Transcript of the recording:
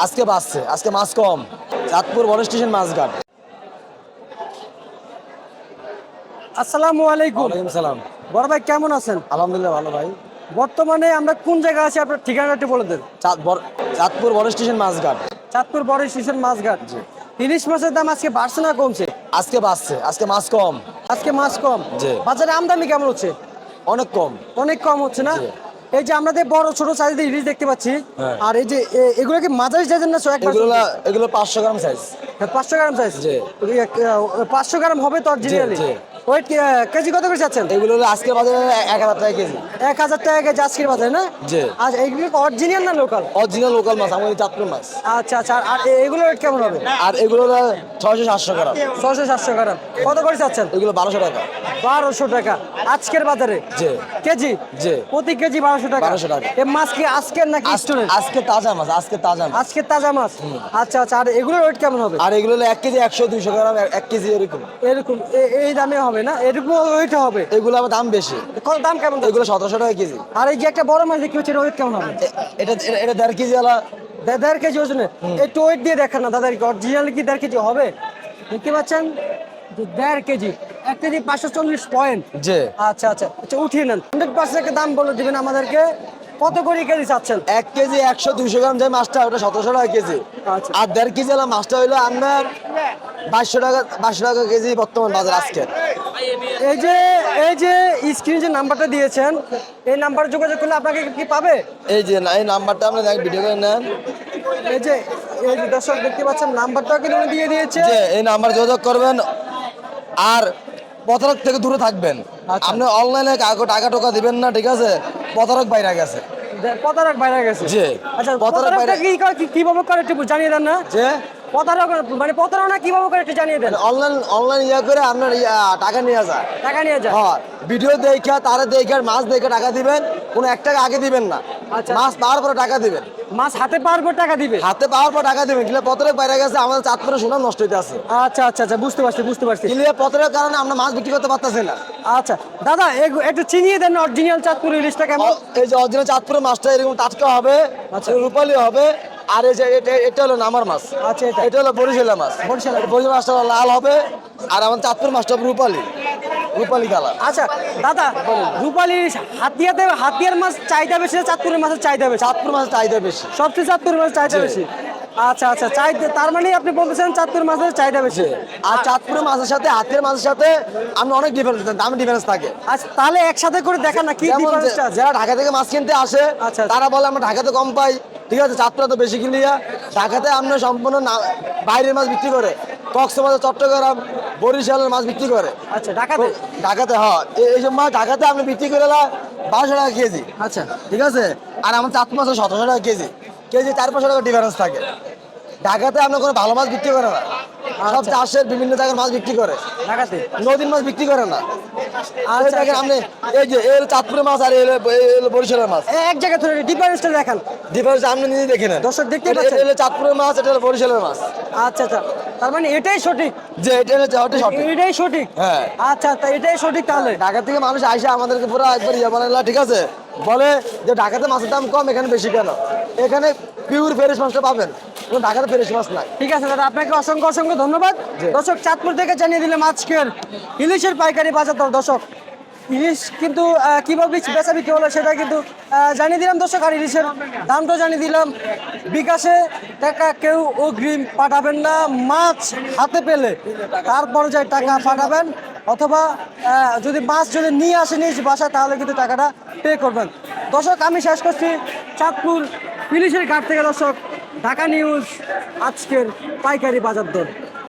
আজকে বাসছে, আজকে মাছ কম। চাঁদপুর বড় স্টেশন মাছঘাট। আসসালামু আলাইকুম। ওয়ালাইকুম সালাম। বড় ভাই কেমন আছেন? আলহামদুলিল্লাহ ভালো ভাই। বর্তমানে আমরা কোন জায়গায় আছি, আপনার ঠিকানাটি বলে দেন। চাঁদপুর বড় স্টেশন মাছঘাট। চাঁদপুর বড় স্টেশন মাছঘাট। ইলিশ মাছের দাম আজকে বাড়ছে না কমছে? আজকে বাসছে, আজকে মাছ কম। আজকে মাছ কম। জি। বাজারে আমদানি কেমন হচ্ছে? অনেক কম। অনেক কম হচ্ছে না? জি। এই যে আমাদের বড় ছোট সাইজের ইলিশ দেখতে পাচ্ছি, হ্যাঁ। আর এই যে এগুলো কি মাঝারি সাইজের না এগুলো 500 গ্রাম সাইজ। 500 গ্রাম সাইজ? জি। 500 গ্রাম হবে তো অরিজিনালি? জি। ওয়েট কেজি কত করে চাচ্ছেন? এগুলো হলো আজকের বাজারে 1000 টাকা কেজি। 1000 টাকা কেজি আজকের বাজারে না? জি। আর এইগুলো অরিজিনাল না লোকাল? অরিজিনাল লোকাল মাছ, আমাদের চাঁদপুর মাছ। আচ্ছা আচ্ছা। আর এগুলো রেট কেমন হবে? আর এগুলো হলো 600-700 গ্রাম। 600-700 গ্রাম। কত করে চাচ্ছেন? এগুলো 1200 টাকা। 1200 টাকা আজকের বাজারে? জি। কেজি? জি। প্রতি কেজি 1200 টাকা? 1200 টাকা। এই মাছ কি আজকের নাকি স্টোরের? আজকে তাজা মাছ, আজকে তাজা মাছ। আজকের তাজা মাছ? আচ্ছা আচ্ছা। আর এগুলোর রেট কেমন হবে? আর এগুলো হলো 1 কেজি 100-200 গ্রাম, 1 কেজি এরকম। এরকম এই দামে হবে না? এরকম ওয়েট হবে? এগুলো আবার দাম বেশি। কত দাম কেমন? এগুলো 1700 টাকা কেজি। আর এই যে একটা বড় মাছ দেখতে পাচ্ছি, ওয়েট কেমন হবে? এটা এটা 1.5 কেজি আলা। 1.5 কেজি ওজনে? একটু ওয়েট দিয়ে দেখান না দাদা, অরিজিনাল কি 1.5 কেজি হবে? দেখতে পাচ্ছেন 1.5 কেজি, 1 কেজি 540 পয়েন্ট। জি। আচ্ছা আচ্ছা আচ্ছা, উঠিয়ে নেন। 100% একটা দাম বলে দিবেন আমাদেরকে, কত করে কেজি চাচ্ছেন? 1 কেজি 100-200 গ্রাম যে মাছটা, ওটা 1700 টাকা কেজি। আচ্ছা। আর 1.5 কেজি আলা মাছটা হইলো আপনার 2200 টাকা কেজি বর্তমান বাজার আজকে। এই যে স্ক্রিনে যে নাম্বারটা দিয়েছেন, এই নাম্বারে যোগাযোগ করলে আপনাকে কি পাবে? এই নাম্বারটা আপনি ভিডিও করে নেন। এই যে দর্শক দেখতে পাচ্ছেন, নাম্বারটাও কিন্তু উনি দিয়ে দিয়েছে। যে এই নাম্বার যোগাযোগ করবেন। আর প্রতারক থেকে দূরে থাকবেন। আচ্ছা। আপনি অনলাইনে টাকা টোকা দিবেন না, ঠিক আছে? প্রতারক বাইরে গেছে। প্রতারক বাইরে গেছে? জি। আচ্ছা, প্রতারক প্রতারকটা কিভাবে করে একটু জানিয়ে দেন না? যে প্রতারণা কিভাবে করে একটু জানিয়ে দেন। অনলাইন করে আপনার টাকা নিয়ে যায়। টাকা নিয়ে যায়? হ্যাঁ, ভিডিও দেখে তারা দেখে মাছ দেখে টাকা দিবেন। কোনো 1 টাকা আগে দিবেন না। আচ্ছা। মাছ পাওয়ার পরে টাকা দিবেন। মাছ হাতে পাওয়ার পর টাকা দিবে? হাতে পাওয়ার পর টাকা দিবেন। কিলে পত্রের বাইরে গেছে, আমাদের চাঁদপুরে সুনাম নষ্ট হইতে আছে। আচ্ছা আচ্ছা আচ্ছা, বুঝতে পারছি। কিলে পত্রের কারণে আমরা মাছ বিক্রি করতে পারতেছি না। আচ্ছা দাদা, একটু চিনিয়ে দেন অরিজিনাল চাঁদপুর ইলিশটা কেমন? এই যে অরিজিনাল চাঁদপুরের মাছটা এরকম টাটকা হবে। আচ্ছা। রূপালী হবে। আর এই যে এটা হলো নামার মাছ। আচ্ছা, এটা হলো বরিশালের মাছ। বরিশালের। বরিশাল মাছটা লাল হবে। আর আমার চাঁদপুর মাছটা রূপালী কালার। আচ্ছা দাদা, রূপালী হাতিয়ার মাছ চাহিদা বেশি না চাঁদপুরের মাছের চাহিদা বেশি? চাঁদপুর মাছের চাহিদা বেশি। সবচেয়ে চাঁদপুরের মাছের চাহিদা জি। বেশি? আচ্ছা আচ্ছা, তার মানে আপনি বলতেছেন চাঁদপুর মাছের চাহিদা বেশি? আর চাঁদপুরের মাছের সাথে হাতের মাছের সাথে আমরা অনেক ডিফারেন্স, দামে ডিফারেন্স থাকে। আচ্ছা, তাহলে একসাথে করে দেখান না কি যেমন ডিফারেন্সটা আছে? যারা ঢাকা থেকে মাছ কিনতে আসে, আচ্ছা। তারা বলে আমরা ঢাকাতে কম পাই, ঠিক আছে? চাঁদপুরে তো বেশি কিনিয়া। ঢাকাতে আমরা সম্পূর্ণ বাইরের মাছ বিক্রি করে, কক্সবাজার, চট্টগ্রাম, বরিশালের মাছ বিক্রি করে। আচ্ছা, ঢাকাতে হয় এইসব মাছ ঢাকাতে আপনি বিক্রি করে 1200 টাকা কেজি। আচ্ছা। ঠিক আছে? আর আমার চাঁদপুর মাছ 1700 টাকা কেজি। 4-500 টাকা ডিফারেন্স থাকে। ঢাকাতে আপনার কোনো ভালো মাছ বিক্রি করে না। সব চাষের বিভিন্ন জায়গার মাছ বিক্রি করে। ঢাকাতে নদীর মাছ বিক্রি করে না। আর আচ্ছা, দেখেন আপনি, এই যে এর চাঁদপুরের মাছ আর এর বরিশালের মাছ, এক জায়গায় ধরে ডিফারেন্সটা দেখান। ডিফারেন্স আপনি নিজে দেখে নেন। দর্শক দেখতে এটা পাচ্ছেন? হলো চাঁদপুরের মাছ, এটা হলো বরিশালের মাছ। আচ্ছা আচ্ছা, তার মানে এটাই সঠিক? যে এটা হলো সঠিক। এটাই সঠিক? হ্যাঁ। আচ্ছা, এটাই সঠিক তাহলে? ঢাকা থেকে মানুষ আইসে আমাদেরকে পুরো একবার বানাইলা, ঠিক আছে? বলে যে ঢাকাতে মাছের দাম কম, এখানে বেশি কেন? এখানে পিওর ফ্রেশ মাছটা পাবেন, ঢাকাতে ফ্রেশ মাছ নাই। ঠিক আছে দাদা, আপনাকে অসংখ্য ধন্যবাদ। দর্শক, চাঁদপুর থেকে জানিয়ে দিলাম আজকের ইলিশের পাইকারি বাজার দর। দর্শক, ইলিশ কিন্তু কিভাবে বেচা বিক্রি হলো সেটা কিন্তু জানিয়ে দিলাম দর্শক। আর ইলিশের দামটা জানিয়ে দিলাম। বিকাশে টাকা কেউ অগ্রিম পাঠাবেন না, মাছ হাতে পেলে তারপরে যাই টাকা পাঠাবেন, অথবা যদি মাছ নিয়ে আসে নিজ বাসায়, তাহলে কিন্তু টাকাটা পে করবেন। দর্শক, আমি শেষ করছি চাঁদপুর ইলিশের ঘাট থেকে। দর্শক, ঢাকা নিউজ আজকের পাইকারি বাজার দর।